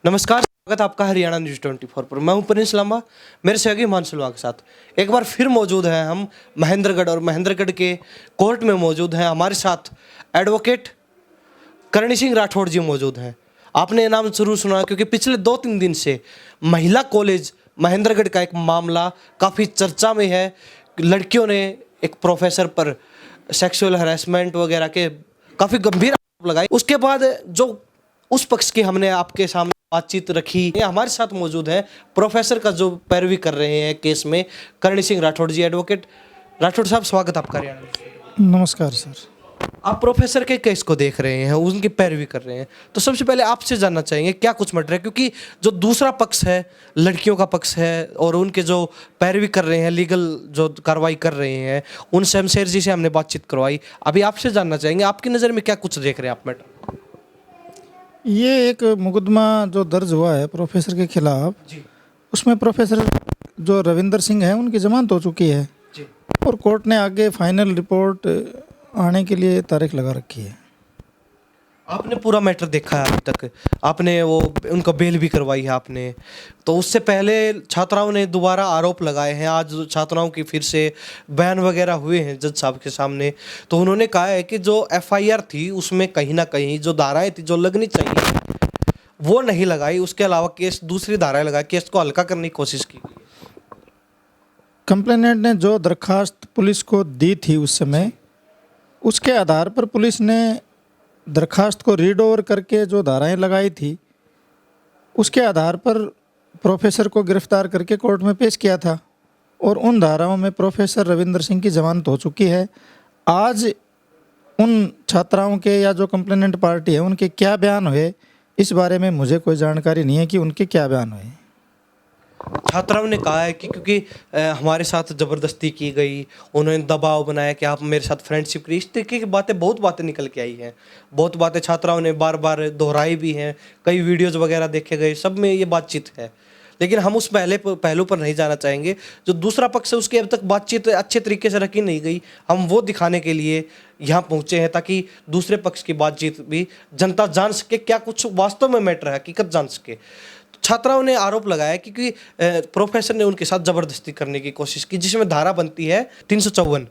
नमस्कार, स्वागत है आपका हरियाणा न्यूज़ 24 पर। मैं हूं प्रिंस लांबा, मेरे सहयोगी हिमांशु लुआ के साथ एक बार फिर मौजूद हैं हम महेंद्रगढ़, और महेंद्रगढ़ के कोर्ट में मौजूद हैं। हमारे साथ एडवोकेट करणी सिंह राठौड़ जी मौजूद हैं। आपने ये नाम जरूर सुना, क्योंकि पिछले 2-3 दिन से महिला कॉलेज महेंद्रगढ़ का एक मामला काफ़ी चर्चा में है। लड़कियों ने एक प्रोफेसर पर सेक्सुअल हरासमेंट वगैरह के काफ़ी गंभीर आरोप लगाए। उसके बाद जो उस पक्ष की हमने आपके सामने बातचीत रखी। ये हमारे साथ मौजूद है प्रोफेसर का जो पैरवी कर रहे हैं केस में, करणी सिंह राठौड़ जी। एडवोकेट राठौड़ साहब, स्वागत आपका हरियाणा में। नमस्कार सर। आप प्रोफेसर के केस को देख रहे हैं, उनकी पैरवी कर रहे हैं, तो सबसे पहले आपसे जानना चाहेंगे क्या कुछ मट रहा है, क्योंकि जो दूसरा पक्ष है, लड़कियों का पक्ष है, और उनके जो पैरवी कर रहे हैं, लीगल जो कार्रवाई कर रहे हैं, उन शमशेर जी से हमने बातचीत करवाई। अभी आपसे जानना चाहेंगे, आपकी नज़र में क्या कुछ देख रहे हैं आप मैटर? ये एक मुकदमा जो दर्ज हुआ है प्रोफेसर के खिलाफ, जी उसमें प्रोफेसर जो रविंदर सिंह है उनकी जमानत हो चुकी है जी। और कोर्ट ने आगे फाइनल रिपोर्ट आने के लिए तारीख लगा रखी है। आपने पूरा मैटर देखा है अभी तक? आपने वो उनका बेल भी करवाई है आपने, तो उससे पहले छात्राओं ने दोबारा आरोप लगाए हैं। आज छात्राओं की फिर से बयान वगैरह हुए हैं जज साहब के सामने, तो उन्होंने कहा है कि जो एफआईआर थी उसमें कहीं ना कहीं जो धाराएं थी जो लगनी चाहिए वो नहीं लगाई। उसके अलावा केस दूसरी धाराएं लगा केस को हल्का करने की कोशिश की गई। कंप्लेनेंट ने जो दरखास्त पुलिस को दी थी उस समय, उसके आधार पर पुलिस ने दरखास्त को रीड ओवर करके जो धाराएं लगाई थी उसके आधार पर प्रोफेसर को गिरफ्तार करके कोर्ट में पेश किया था, और उन धाराओं में प्रोफेसर रविंदर सिंह की जमानत हो चुकी है। आज उन छात्राओं के या जो कंप्लेनेंट पार्टी है उनके क्या बयान हुए, इस बारे में मुझे कोई जानकारी नहीं है कि उनके क्या बयान हुए। छात्राओं ने कहा है कि क्योंकि हमारे साथ ज़बरदस्ती की गई, उन्होंने दबाव बनाया कि आप मेरे साथ फ्रेंडशिप करिए, इस तरीके की बातें, बहुत बातें निकल के आई हैं। बहुत बातें छात्राओं ने बार बार दोहराई भी हैं, कई वीडियोज़ वगैरह देखे गए, सब में ये बातचीत है। लेकिन हम उस पहलू पर नहीं जाना चाहेंगे। जो दूसरा पक्ष है उसकी अब तक बातचीत अच्छे तरीके से रखी नहीं गई। हम वो दिखाने के लिए यहाँ पहुँचे हैं ताकि दूसरे पक्ष की बातचीत भी जनता जान सके, क्या कुछ वास्तव में मैटर है, हकीकत जान सके। छात्राओं ने आरोप लगाया कि प्रोफेसर ने उनके साथ जबरदस्ती करने की कोशिश की, जिसमें धारा बनती है 354,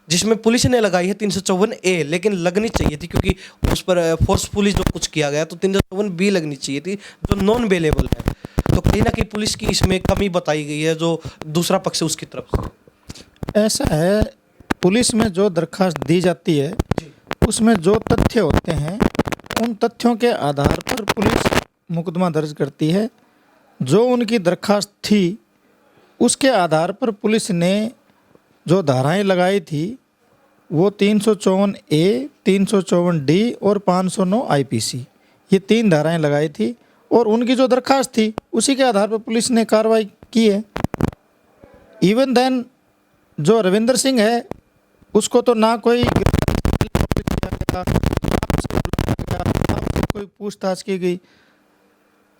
जिसमें पुलिस ने लगाई है 354A, लेकिन लगनी चाहिए थी क्योंकि उस पर फोर्सफुली जो कुछ किया गया, तो 354B लगनी चाहिए थी जो नॉन बेलेबल है। तो कहीं ना कहीं पुलिस की इसमें कमी बताई गई है, जो दूसरा पक्ष है उसकी तरफ से। ऐसा है, पुलिस में जो दरखास्त दी जाती है उसमें जो तथ्य होते हैं उन तथ्यों के आधार पर पुलिस मुकदमा दर्ज करती है। जो उनकी दरखास्त थी उसके आधार पर पुलिस ने जो धाराएं लगाई थी वो 354A, 354D और 509 IPC, ये 3 धाराएं लगाई थी, और उनकी जो दरखास्त थी उसी के आधार पर पुलिस ने कार्रवाई की है। इवन देन जो रविंदर सिंह है उसको तो ना कोई कोई पूछताछ की गई।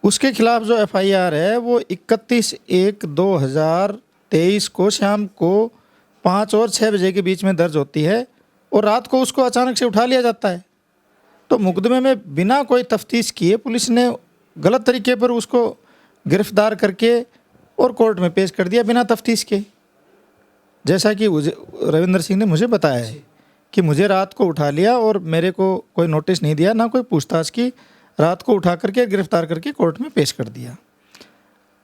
उसके खिलाफ जो एफआईआर है वो 31/1/2023 को शाम को 5 और 6 बजे के बीच में दर्ज होती है, और रात को उसको अचानक से उठा लिया जाता है। तो मुकदमे में बिना कोई तफ्तीश किए पुलिस ने गलत तरीके पर उसको गिरफ्तार करके और कोर्ट में पेश कर दिया बिना तफ्तीश के। जैसा कि रविंदर सिंह ने मुझे बताया है कि मुझे रात को उठा लिया और मेरे को कोई नोटिस नहीं दिया, ना कोई पूछताछ की, रात को उठा करके गिरफ्तार करके कोर्ट में पेश कर दिया।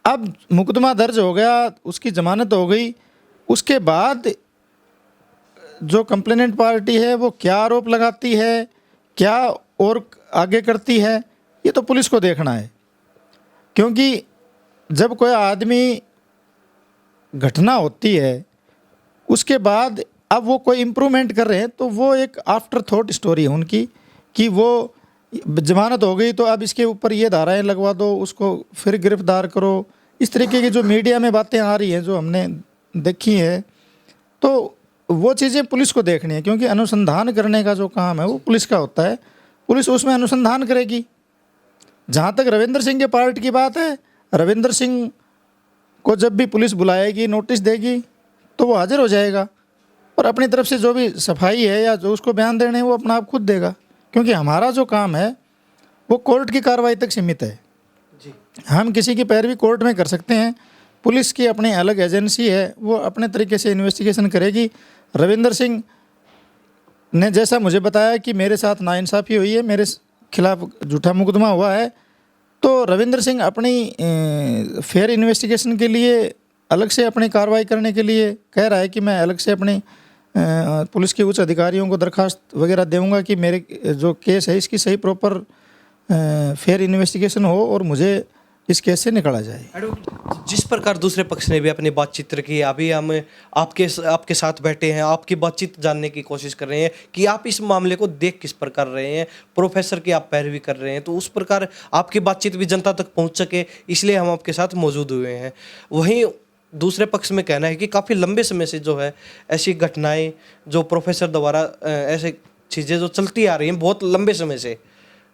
अब मुकदमा दर्ज हो गया, उसकी जमानत हो गई। उसके बाद जो कंप्लेनेंट पार्टी है वो क्या आरोप लगाती है, क्या और आगे करती है, ये तो पुलिस को देखना है। क्योंकि जब कोई आदमी घटना होती है उसके बाद अब वो कोई इम्प्रूवमेंट कर रहे हैं, तो वो एक आफ्टर थॉट स्टोरी है उनकी कि वो जमानत हो गई तो अब इसके ऊपर ये धाराएं लगवा दो, उसको फिर गिरफ्तार करो। इस तरीके की जो मीडिया में बातें आ रही हैं, जो हमने देखी है, तो वो चीज़ें पुलिस को देखनी है। क्योंकि अनुसंधान करने का जो काम है वो पुलिस का होता है, पुलिस उसमें अनुसंधान करेगी। जहाँ तक रविंदर सिंह के पार्ट की बात है, रविंदर सिंह को जब भी पुलिस बुलाएगी, नोटिस देगी, तो वो हाजिर हो जाएगा और अपनी तरफ से जो भी सफाई है या जो उसको बयान देने हैं वो अपना आप खुद देगा। क्योंकि हमारा जो काम है वो कोर्ट की कार्रवाई तक सीमित है। जी। हम किसी की पैरवी कोर्ट में कर सकते हैं, पुलिस की अपनी अलग एजेंसी है, वो अपने तरीके से इन्वेस्टिगेशन करेगी। रविंदर सिंह ने जैसा मुझे बताया कि मेरे साथ नाइंसाफ़ी हुई है, मेरे खिलाफ झूठा मुकदमा हुआ है, तो रविंदर सिंह अपनी फेयर इन्वेस्टिगेशन के लिए अलग से अपनी कार्रवाई करने के लिए कह रहा है कि मैं अलग से अपने पुलिस के उच्च अधिकारियों को दरखास्त वगैरह दूंगा कि मेरे जो केस है इसकी सही प्रॉपर फेयर इन्वेस्टिगेशन हो और मुझे इस केस से निकाला जाए। एडवोकेट, जिस प्रकार दूसरे पक्ष ने भी अपनी बातचीत रखी, अभी हम आपके साथ बैठे हैं, आपकी बातचीत जानने की कोशिश कर रहे हैं कि आप इस मामले को देख किस प्रकार रहे हैं, प्रोफेसर की आप पैरवी कर रहे हैं, तो उस प्रकार आपकी बातचीत भी जनता तक पहुंच सके, इसलिए हम आपके साथ मौजूद हुए हैं। वहीं दूसरे पक्ष में कहना है कि काफ़ी लंबे समय से जो है ऐसी घटनाएं जो प्रोफेसर द्वारा ऐसे चीज़ें जो चलती आ रही हैं बहुत लंबे समय से,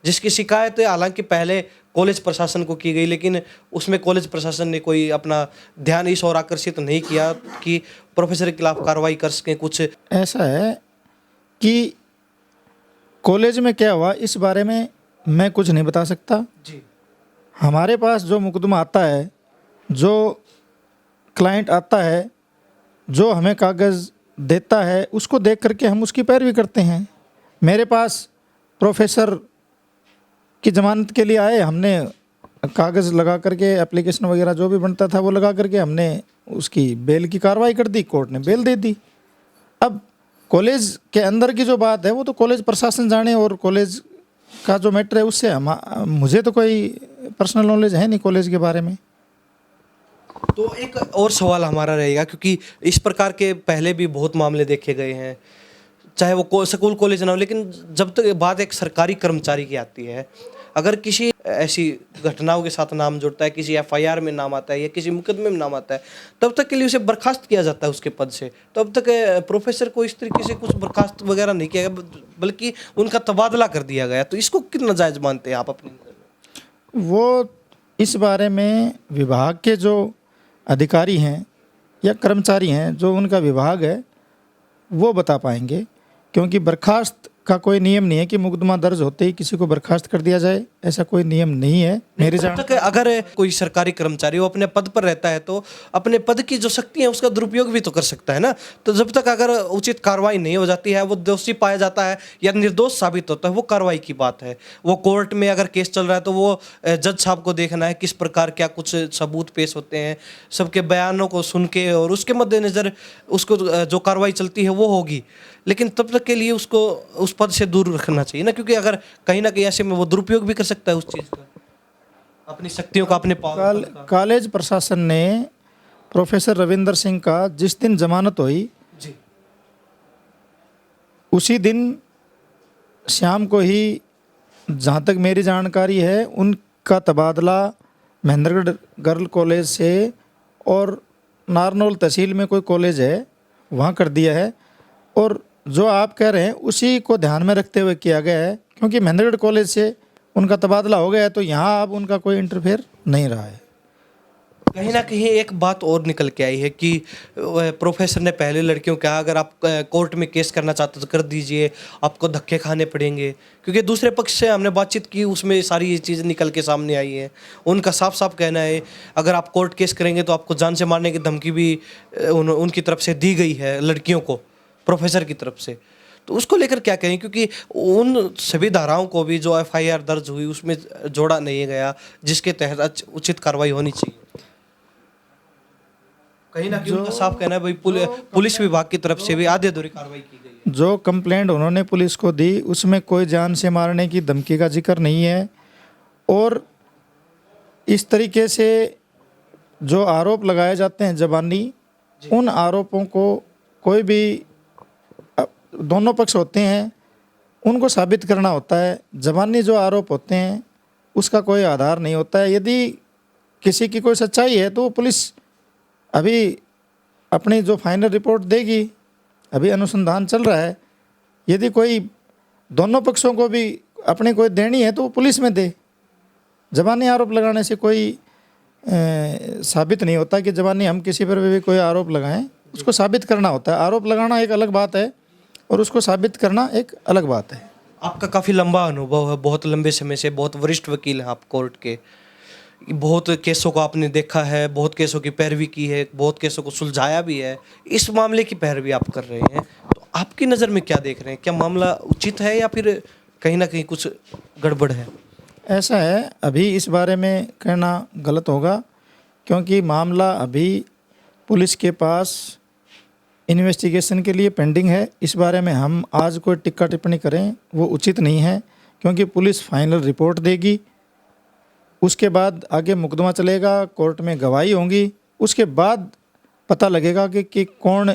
जिसकी शिकायत हालांकि पहले कॉलेज प्रशासन को की गई, लेकिन उसमें कॉलेज प्रशासन ने कोई अपना ध्यान इस ओर आकर्षित नहीं किया कि प्रोफेसर के खिलाफ कार्रवाई कर सकें। कुछ ऐसा है कि कॉलेज में क्या हुआ इस बारे में मैं कुछ नहीं बता सकता। जी। हमारे पास जो मुकदमा आता है, जो क्लाइंट आता है, जो हमें कागज़ देता है, उसको देख करके हम उसकी पैरवी करते हैं। मेरे पास प्रोफेसर की ज़मानत के लिए आए, हमने कागज़ लगा करके एप्लीकेशन वगैरह जो भी बनता था वो लगा करके हमने उसकी बेल की कार्रवाई कर दी, कोर्ट ने बेल दे दी। अब कॉलेज के अंदर की जो बात है वो तो कॉलेज प्रशासन जाने, और कॉलेज का जो मैटर है उससे मुझे तो कोई पर्सनल नॉलेज है नहीं कॉलेज के बारे में। तो एक और सवाल हमारा रहेगा, क्योंकि इस प्रकार के पहले भी बहुत मामले देखे गए हैं, चाहे वो स्कूल कॉलेज ना हो, लेकिन जब तक बात एक सरकारी कर्मचारी की आती है, अगर किसी ऐसी घटनाओं के साथ नाम जुड़ता है, किसी एफआईआर में नाम आता है या किसी मुकदमे में नाम आता है, तब तक के लिए उसे बर्खास्त किया जाता है उसके पद से। तो अब तक प्रोफेसर को इस तरीके से कुछ बर्खास्त वगैरह नहीं किया गया, बल्कि उनका तबादला कर दिया गया। तो इसको कितना जायज़ मानते हैं आप अपनी नज़र में? वो इस बारे में विभाग के जो अधिकारी हैं या कर्मचारी हैं, जो उनका विभाग है, वो बता पाएंगे, क्योंकि बर्खास्त का कोई नियम नहीं है कि मुकदमा दर्ज होते ही किसी को बर्खास्त कर दिया जाए, ऐसा कोई नियम नहीं है मेरे जान तक। अगर कोई सरकारी कर्मचारी वो अपने पद पर रहता है तो अपने पद की जो शक्ति है उसका दुरुपयोग भी तो कर सकता है ना। तो जब तक अगर उचित कार्रवाई नहीं हो जाती है, वो दोषी पाया जाता है या निर्दोष साबित होता है, वो कार्रवाई की बात है। वो कोर्ट में अगर केस चल रहा है तो वो जज साहब को देखना है किस प्रकार क्या कुछ सबूत पेश होते हैं, सबके बयानों को सुन के और उसके मद्देनज़र उसको जो कार्रवाई चलती है वो होगी। लेकिन तब तक के लिए उसको उस पद से दूर रखना चाहिए ना, क्योंकि अगर कहीं ना कहीं ऐसे में वो दुरुपयोग भी कर सकता है उस चीज़ का, अपनी शक्तियों का, अपने पावर का। कॉलेज प्रशासन ने प्रोफेसर रविंदर सिंह का जिस दिन जमानत हुई, जी। उसी दिन शाम को ही, जहाँ तक मेरी जानकारी है, उनका तबादला महेंद्रगढ़ गर्ल कॉलेज से और नारनौल तहसील में कोई कॉलेज है वहाँ कर दिया है। और जो आप कह रहे हैं उसी को ध्यान में रखते हुए किया गया है, क्योंकि महेंद्रगढ़ कॉलेज से उनका तबादला हो गया है, तो यहाँ अब उनका कोई इंटरफेयर नहीं रहा है। कहीं ना कहीं एक बात और निकल के आई है कि प्रोफेसर ने पहले लड़कियों को कहा अगर आप कोर्ट में केस करना चाहते तो कर दीजिए, आपको धक्के खाने पड़ेंगे। क्योंकि दूसरे पक्ष से हमने बातचीत की, उसमें सारी ये चीज़ें निकल के सामने आई है। उनका साफ साफ कहना है अगर आप कोर्ट केस करेंगे तो आपको जान से मारने की धमकी भी उनकी तरफ से दी गई है लड़कियों को, प्रोफेसर की तरफ से। तो उसको लेकर क्या कहें, क्योंकि उन सभी धाराओं को भी जो एफआईआर दर्ज हुई उसमें जोड़ा नहीं गया जिसके तहत उचित कार्रवाई होनी चाहिए। कहीं ना कहीं उनका साफ कहना है भाई पुलिस विभाग की तरफ से भी आधे अधूरी कार्रवाई की गई है। जो कंप्लेंट उन्होंने पुलिस को दी उसमें कोई जान से मारने की धमकी का जिक्र नहीं है, और इस तरीके से जो आरोप लगाए जाते हैं ज़बानी, उन आरोपों को कोई भी, दोनों पक्ष होते हैं, उनको साबित करना होता है। ज़बानी जो आरोप होते हैं उसका कोई आधार नहीं होता है। यदि किसी की कोई सच्चाई है तो पुलिस अभी अपनी जो फाइनल रिपोर्ट देगी, अभी अनुसंधान चल रहा है। यदि कोई दोनों पक्षों को भी अपनी कोई देनी है तो वो पुलिस में दे। ज़बानी आरोप लगाने से कोई साबित नहीं होता कि ज़बानी हम किसी पर भी कोई आरोप लगाएं, उसको साबित करना होता है। आरोप लगाना एक अलग बात है और उसको साबित करना एक अलग बात है। आपका काफ़ी लंबा अनुभव है, बहुत लंबे समय से बहुत वरिष्ठ वकील हैं आप कोर्ट के। बहुत केसों को आपने देखा है, बहुत केसों की पैरवी की है, बहुत केसों को सुलझाया भी है, इस मामले की पैरवी आप कर रहे हैं, तो आपकी नज़र में क्या देख रहे हैं? क्या मामला उचित है या फिर कहीं ना कहीं कुछ गड़बड़ है? ऐसा है, अभी इस बारे में कहना गलत होगा, क्योंकि मामला अभी पुलिस के पास इन्वेस्टिगेशन के लिए पेंडिंग है। इस बारे में हम आज कोई टिक्का टिप्पणी करें वो उचित नहीं है, क्योंकि पुलिस फाइनल रिपोर्ट देगी, उसके बाद आगे मुकदमा चलेगा, कोर्ट में गवाही होंगी, उसके बाद पता लगेगा कि कौन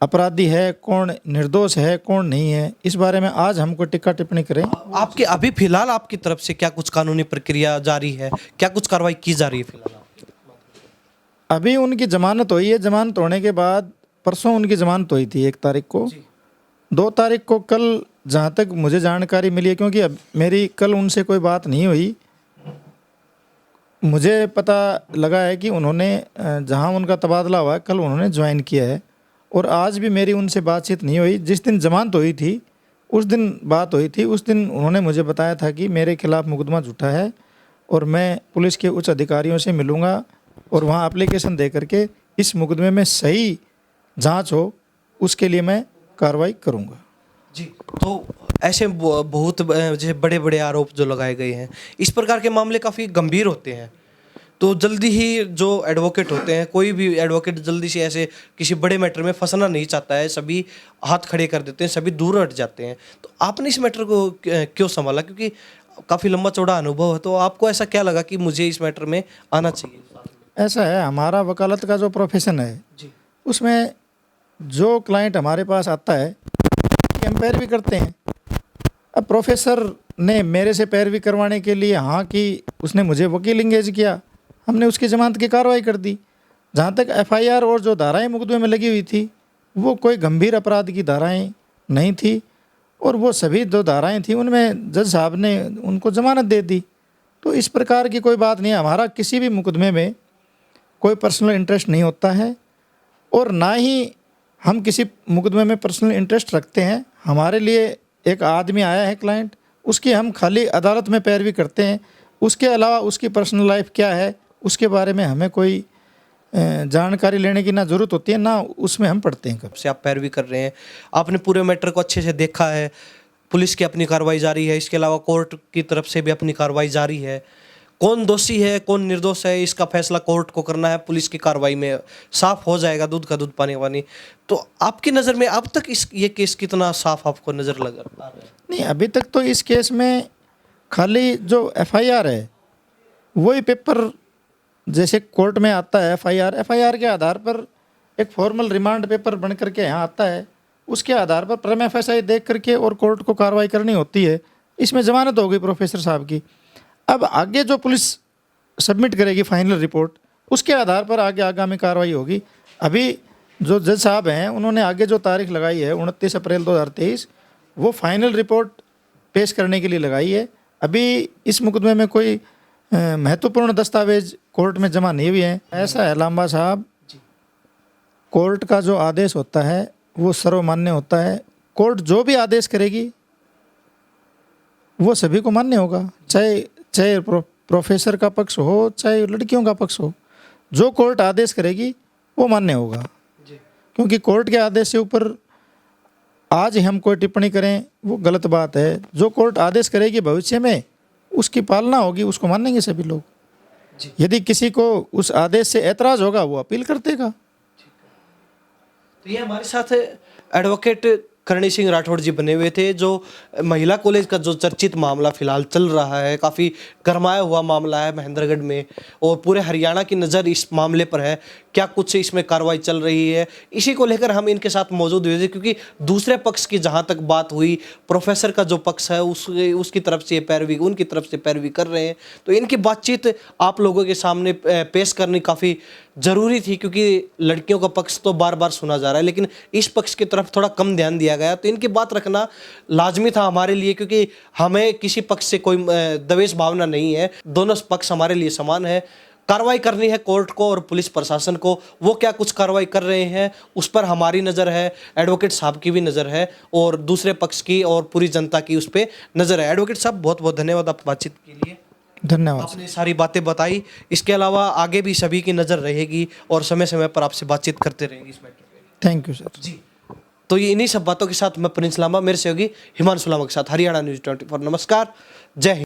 अपराधी है, कौन निर्दोष है, कौन नहीं है। इस बारे में आज हम कोई टिक्का टिप्पणी करें। आपके अभी फिलहाल आपकी तरफ से क्या कुछ कानूनी प्रक्रिया जारी है, क्या कुछ कार्रवाई की जा रही है फिलहाल? अभी उनकी जमानत हुई है, जमानत होने के बाद परसों उनकी जमानत हुई थी 1 तारीख को। 2 तारीख को कल जहाँ तक मुझे जानकारी मिली है, क्योंकि अब मेरी कल उनसे कोई बात नहीं हुई, मुझे पता लगा है कि उन्होंने जहाँ उनका तबादला हुआ है कल उन्होंने ज्वाइन किया है, और आज भी मेरी उनसे बातचीत नहीं हुई। जिस दिन जमानत हुई थी उस दिन बात हुई थी, उस दिन उन्होंने मुझे बताया था कि मेरे खिलाफ़ मुकदमा झूठा है और मैं पुलिस के उच्च अधिकारियों से मिलूँगा और वहाँ एप्लीकेशन दे करके इस मुकदमे में सही जांच हो उसके लिए मैं कार्रवाई करूँगा। जी, तो ऐसे बहुत जैसे बड़े बड़े आरोप जो लगाए गए हैं, इस प्रकार के मामले काफ़ी गंभीर होते हैं, तो जल्दी ही जो एडवोकेट होते हैं, कोई भी एडवोकेट जल्दी से ऐसे किसी बड़े मैटर में फंसना नहीं चाहता है, सभी हाथ खड़े कर देते हैं, सभी दूर हट जाते हैं। तो आपने इस मैटर को क्यों संभाला? क्योंकि काफ़ी लंबा चौड़ा अनुभव है, तो आपको ऐसा क्या लगा कि मुझे इस मैटर में आना चाहिए? ऐसा है, हमारा वकालत का जो प्रोफेशन है जी, उसमें जो क्लाइंट हमारे पास आता है कि हम पैरवी करते हैं। अब प्रोफेसर ने मेरे से पैरवी करवाने के लिए हाँ कि उसने मुझे वकील इंगेज किया, हमने उसकी जमानत की कार्रवाई कर दी। जहाँ तक एफआईआर और जो धाराएं मुकदमे में लगी हुई थी वो कोई गंभीर अपराध की धाराएं नहीं थी, और वो सभी जो धाराएं थी उनमें जज साहब ने उनको जमानत दे दी। तो इस प्रकार की कोई बात नहीं है, हमारा किसी भी मुकदमे में कोई पर्सनल इंटरेस्ट नहीं होता है, और ना ही हम किसी मुकदमे में पर्सनल इंटरेस्ट रखते हैं। हमारे लिए एक आदमी आया है क्लाइंट, उसकी हम खाली अदालत में पैरवी करते हैं, उसके अलावा उसकी पर्सनल लाइफ क्या है उसके बारे में हमें कोई जानकारी लेने की ना ज़रूरत होती है, ना उसमें हम पढ़ते हैं। कब से आप पैरवी कर रहे हैं, आपने पूरे मैटर को अच्छे से देखा है, पुलिस की अपनी कार्रवाई जारी है, इसके अलावा कोर्ट की तरफ से भी अपनी कार्रवाई जारी है। कौन दोषी है, कौन निर्दोष है, इसका फैसला कोर्ट को करना है, पुलिस की कार्रवाई में साफ हो जाएगा, दूध का दूध पानी का पानी। तो आपकी नज़र में अब तक ये केस कितना साफ आपको नज़र लग रहा है? नहीं, अभी तक तो इस केस में खाली जो एफआईआर है वही पेपर जैसे कोर्ट में आता है, एफआईआर के आधार पर एक फॉर्मल रिमांड पेपर बन करके यहाँ आता है, उसके आधार पर प्रीमा फेसाई देख करके और कोर्ट को कार्रवाई करनी होती है। इसमें जमानत हो गई प्रोफेसर साहब की। अब आगे जो पुलिस सबमिट करेगी फाइनल रिपोर्ट, उसके आधार पर आगे आगामी कार्रवाई होगी। अभी जो जज साहब हैं उन्होंने आगे जो तारीख लगाई है 29 अप्रैल 2023, वो फाइनल रिपोर्ट पेश करने के लिए लगाई है। अभी इस मुकदमे में कोई महत्वपूर्ण दस्तावेज कोर्ट में जमा नहीं हुए हैं। ऐसा है लांबा साहब, कोर्ट का जो आदेश होता है वो सर्वमान्य होता है। कोर्ट जो भी आदेश करेगी वो सभी को मान्य होगा, चाहे प्रोफेसर का पक्ष हो चाहे लड़कियों का पक्ष हो। जो कोर्ट आदेश करेगी वो मान्य होगा, क्योंकि कोर्ट के आदेश से ऊपर आज हम कोई टिप्पणी करें वो गलत बात है। जो कोर्ट आदेश करेगी भविष्य में उसकी पालना होगी, उसको मानेंगे सभी लोग। यदि किसी को उस आदेश से ऐतराज़ होगा वो अपील कर देगा। तो ये हमारे साथ एडवोकेट करणी सिंह राठौड़ जी बने हुए थे, जो महिला कॉलेज का जो चर्चित मामला फिलहाल चल रहा है, काफ़ी गरमाया हुआ मामला है महेंद्रगढ़ में, और पूरे हरियाणा की नज़र इस मामले पर है। क्या कुछ इसमें कार्रवाई चल रही है, इसी को लेकर हम इनके साथ मौजूद हुए थे, क्योंकि दूसरे पक्ष की जहाँ तक बात हुई, प्रोफेसर का जो पक्ष है उसकी तरफ से पैरवी, उनकी तरफ से पैरवी कर रहे हैं। तो इनकी बातचीत आप लोगों के सामने पेश करनी काफ़ी ज़रूरी थी, क्योंकि लड़कियों का पक्ष तो बार बार सुना जा रहा है, लेकिन इस पक्ष की तरफ थोड़ा कम ध्यान दिया गया। तो इनकी बात रखना लाजमी था हमारे लिए, क्योंकि हमें किसी पक्ष से कोई द्वेष भावना नहीं है, दोनों पक्ष हमारे लिए समान है। कार्रवाई करनी है कोर्ट को और पुलिस प्रशासन को, वो क्या कुछ कार्रवाई कर रहे हैं उस पर हमारी नज़र है, एडवोकेट साहब की भी नज़र है, और दूसरे पक्ष की और पूरी जनता की उस पर नज़र है। एडवोकेट साहब बहुत बहुत धन्यवाद आप बातचीत के लिए। धन्यवाद। आपने सारी बातें बताई। इसके अलावा आगे भी सभी की नज़र रहेगी और समय समय पर आपसे बातचीत करते रहेंगे इस मैटर पे। Thank you sir. जी, तो ये इन्हीं सब बातों के साथ मैं प्रिंस लांबा, मेरे सहयोगी हिमांशु लांबा के साथ हरियाणा न्यूज़ 24। नमस्कार, जय हिंद।